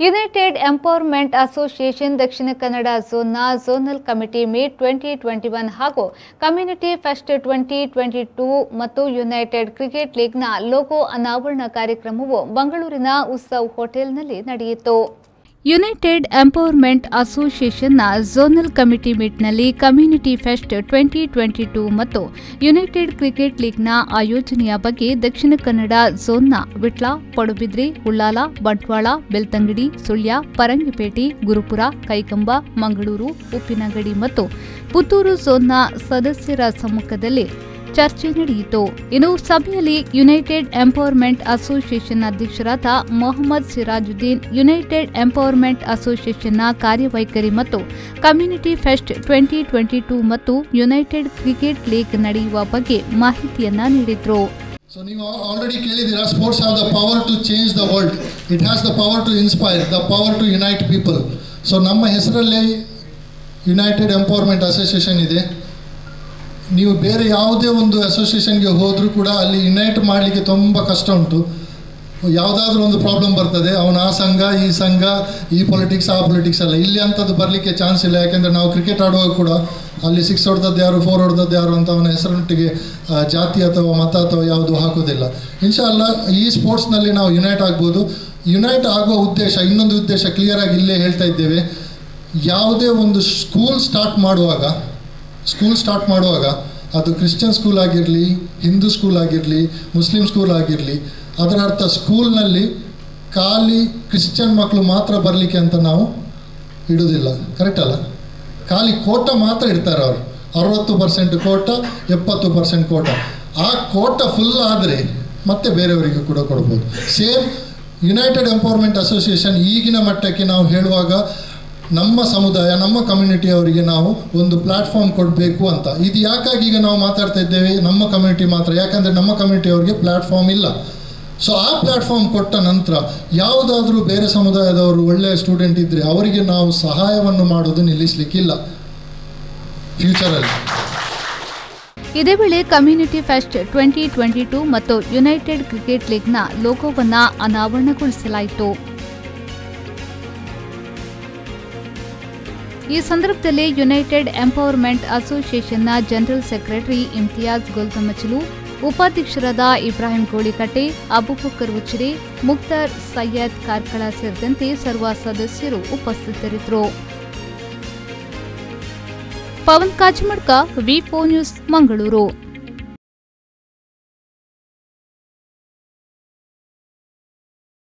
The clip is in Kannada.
United empowerment association Dakshina Kannada ಝೋನ್ನ zonal committee meet 2021 ಹಾಗೂ ಕಮ್ಯುನಿಟಿ ಫೆಸ್ಟ್ 2022 ಮತ್ತು ಯುನೈಟೆಡ್ ಕ್ರಿಕೆಟ್ ಲೀಗ್ನ ಲೋಗೋ ಅನಾವರಣ ಕಾರ್ಯಕ್ರಮವು ಬೆಂಗಳೂರಿನ ಉತ್ಸವ್ ಹೋಟೆಲ್ನಲ್ಲಿ ನಡೆಯಿತು. ಯುನೈಟೆಡ್ ಎಂಪವರ್ಮೆಂಟ್ ಅಸೋಸಿಯೇಷನ್ನ ಝೋನಲ್ ಕಮಿಟಿ ಮೀಟ್ನಲ್ಲಿ ಕಮ್ಯುನಿಟಿ ಫೆಸ್ಟ್ 2022 ಮತ್ತು ಯುನೈಟೆಡ್ ಕ್ರಿಕೆಟ್ ಲೀಗ್ನ ಆಯೋಜನೆಯ ಬಗ್ಗೆ ದಕ್ಷಿಣ ಕನ್ನಡ ಝೋನ್ನ ವಿಟ್ಲ, ಪಡುಬಿದ್ರಿ, ಉಳ್ಳಾಲ, ಬಂಟ್ವಾಳ, ಬೆಳ್ತಂಗಡಿ, ಸುಳ್ಯ, ಪರಂಗಿಪೇಟೆ, ಗುರುಪುರ, ಕೈಕಂಬ, ಮಂಗಳೂರು, ಉಪ್ಪಿನಂಗಡಿ ಮತ್ತು ಪುತ್ತೂರು ಝೋನ್ನ ಸದಸ್ಯರ ಸಮ್ಮುಖದಲ್ಲಿ ಚರ್ಚೆ ನಡೆಯಿತು. ಇನ್ನು ಸಭೆಯಲ್ಲಿ ಯುನೈಟೆಡ್ ಎಂಪವರ್ಮೆಂಟ್ ಅಸೋಸಿಯೇಷನ್ ಅಧ್ಯಕ್ಷರಾದ ಮೊಹಮ್ಮದ್ ಸಿರಾಜುದ್ದೀನ್ ಯುನೈಟೆಡ್ ಎಂಪವರ್ಮೆಂಟ್ ಅಸೋಸಿಯೇಷನ್ನ ಕಾರ್ಯವೈಖರಿ ಮತ್ತು ಕಮ್ಯುನಿಟಿ ಫೆಸ್ಟ್ 2022 ಮತ್ತು ಯುನೈಟೆಡ್ ಕ್ರಿಕೆಟ್ ಲೀಗ್ ನಡೆಯುವ ಬಗ್ಗೆ ಮಾಹಿತಿಯನ್ನ ನೀಡಿದರು. So ನೀವು ಆಲ್ರೆಡಿ ಕೇಳಿದಿರಾ, sports have the power to change the world, it has the power to inspire, the power to unite people. So ನಮ್ಮ ಹೆಸರಲ್ಲೇ ಯುನೈಟೆಡ್ ಎಂಪವರ್ಮೆಂಟ್ ಅಸೋಸಿಯೇಷನ್ ಇದೆ. ನೀವು ಬೇರೆ ಯಾವುದೇ ಒಂದು ಅಸೋಸಿಯೇಷನ್ಗೆ ಹೋದರೂ ಕೂಡ ಅಲ್ಲಿ ಯುನೈಟ್ ಮಾಡಲಿಕ್ಕೆ ತುಂಬ ಕಷ್ಟ ಉಂಟು. ಯಾವುದಾದ್ರೂ ಒಂದು ಪ್ರಾಬ್ಲಮ್ ಬರ್ತದೆ, ಅವನ ಆ ಸಂಘ, ಈ ಸಂಘ, ಈ ಪೊಲಿಟಿಕ್ಸ್, ಆ ಪೊಲಿಟಿಕ್ಸ್ ಅಲ್ಲ. ಇಲ್ಲಿ ಅಂಥದ್ದು ಬರಲಿಕ್ಕೆ ಚಾನ್ಸ್ ಇಲ್ಲ. ಯಾಕೆಂದರೆ ನಾವು ಕ್ರಿಕೆಟ್ ಆಡುವಾಗ ಕೂಡ ಅಲ್ಲಿ 6 ಹೊಡೆದದ್ದು ಯಾರು, 4 ಹೊಡೆದದ್ದು ಯಾರು ಅಂತ ಅವನ ಹೆಸರೊಟ್ಟಿಗೆ ಜಾತಿ ಅಥವಾ ಮತ ಅಥವಾ ಯಾವುದು ಹಾಕೋದಿಲ್ಲ. ಇನ್ಶಾಲ್ಲ ಈ ಸ್ಪೋರ್ಟ್ಸ್ನಲ್ಲಿ ನಾವು ಯುನೈಟ್ ಆಗ್ಬೋದು. ಯುನೈಟ್ ಆಗುವ ಉದ್ದೇಶ, ಇನ್ನೊಂದು ಉದ್ದೇಶ ಕ್ಲಿಯರಾಗಿ ಇಲ್ಲೇ ಹೇಳ್ತಾ ಇದ್ದೇವೆ. ಯಾವುದೇ ಒಂದು ಸ್ಕೂಲ್ ಸ್ಟಾರ್ಟ್ ಮಾಡುವಾಗ ಅದು ಕ್ರಿಶ್ಚಿಯನ್ ಸ್ಕೂಲ್ ಆಗಿರಲಿ, ಹಿಂದೂ ಸ್ಕೂಲ್ ಆಗಿರಲಿ, ಮುಸ್ಲಿಂ ಸ್ಕೂಲ್ ಆಗಿರಲಿ, ಅದರ ಅರ್ಥ ಸ್ಕೂಲ್ನಲ್ಲಿ ಖಾಲಿ ಕ್ರಿಶ್ಚಿಯನ್ ಮಕ್ಕಳು ಮಾತ್ರ ಬರಲಿಕ್ಕೆ ಅಂತ ನಾವು ಇಡೋದಿಲ್ಲ. ಕರೆಕ್ಟ್ ಅಲ್ಲ? ಖಾಲಿ ಕೋಟ ಮಾತ್ರ ಇಡ್ತಾರೆ ಅವರು. 60% ಕೋಟ, 70% ಕೋಟ. ಆ ಕೋಟ ಫುಲ್ ಆದರೆ ಮತ್ತೆ ಬೇರೆಯವರಿಗೆ ಕೂಡ ಕೊಡ್ಬೋದು. ಸೇಮ್ ಯುನೈಟೆಡ್ ಎಂಪವರ್ಮೆಂಟ್ ಅಸೋಸಿಯೇಷನ್ ಈಗಿನ ಮಟ್ಟಕ್ಕೆ ನಾವು ಹೇಳುವಾಗ ನಮ್ಮ ಸಮುದಾಯ, ನಮ್ಮ ಕಮ್ಯುನಿಟಿಯವರಿಗೆ ನಾವು ಒಂದು ಪ್ಲ್ಯಾಟ್ಫಾರ್ಮ್ ಕೊಡಬೇಕು ಅಂತ. ಇದು ಯಾಕಾಗಿ ಈಗ ನಾವು ಮಾತಾಡ್ತಾ ಇದ್ದೇವೆ ನಮ್ಮ ಕಮ್ಯುನಿಟಿ ಮಾತ್ರ, ಯಾಕಂದರೆ ನಮ್ಮ ಕಮ್ಯುನಿಟಿಯವರಿಗೆ ಪ್ಲ್ಯಾಟ್ಫಾರ್ಮ್ ಇಲ್ಲ. ಸೊ ಆ ಪ್ಲ್ಯಾಟ್ಫಾರ್ಮ್ ಕೊಟ್ಟ ನಂತರ ಯಾವುದಾದ್ರೂ ಬೇರೆ ಸಮುದಾಯದವರು ಒಳ್ಳೆಯ ಸ್ಟೂಡೆಂಟ್ ಇದ್ದರೆ ಅವರಿಗೆ ನಾವು ಸಹಾಯವನ್ನು ಮಾಡೋದು ನಿಲ್ಲಿಸಲಿಕ್ಕಿಲ್ಲ ಫ್ಯೂಚರಲ್ಲಿ. ಇದೇ ವೇಳೆ ಕಮ್ಯುನಿಟಿ ಫೆಸ್ಟ್ 2022 ಮತ್ತು ಯುನೈಟೆಡ್ ಕ್ರಿಕೆಟ್ ಲೀಗ್ನ ಲೋಗೋವನ್ನು ಅನಾವರಣಗೊಳಿಸಲಾಯಿತು. ಈ ಸಂದರ್ಭದಲ್ಲಿ ಯುನೈಟೆಡ್ ಎಂಪವರ್ಮೆಂಟ್ ಅಸೋಸಿಯೇಷನ್ನ ಜನರಲ್ ಸೆಕ್ರೆಟರಿ ಇಮ್ತಿಯಾಜ್ ಗೋಲ್ಗಮಚಲು, ಉಪಾಧ್ಯಕ್ಷರಾದ ಇಬ್ರಾಹಿಂ ಗೋಳಿಕಟ್ಟೆ, ಅಬುಬಕರ್ ಉಚ್ಚಿರೆ, ಮುಕ್ತಾರ್ ಸೈಯದ್ ಕಾರ್ಕಳ ಸೇರಿದಂತೆ ಸರ್ವ ಸದಸ್ಯರು ಉಪಸ್ಥಿತರಿದ್ದರು. ಪವನ್ ಕಾಚಮಡ್ಕ, ವಿ4 ನ್ಯೂಸ್, ಮಂಗಳೂರು.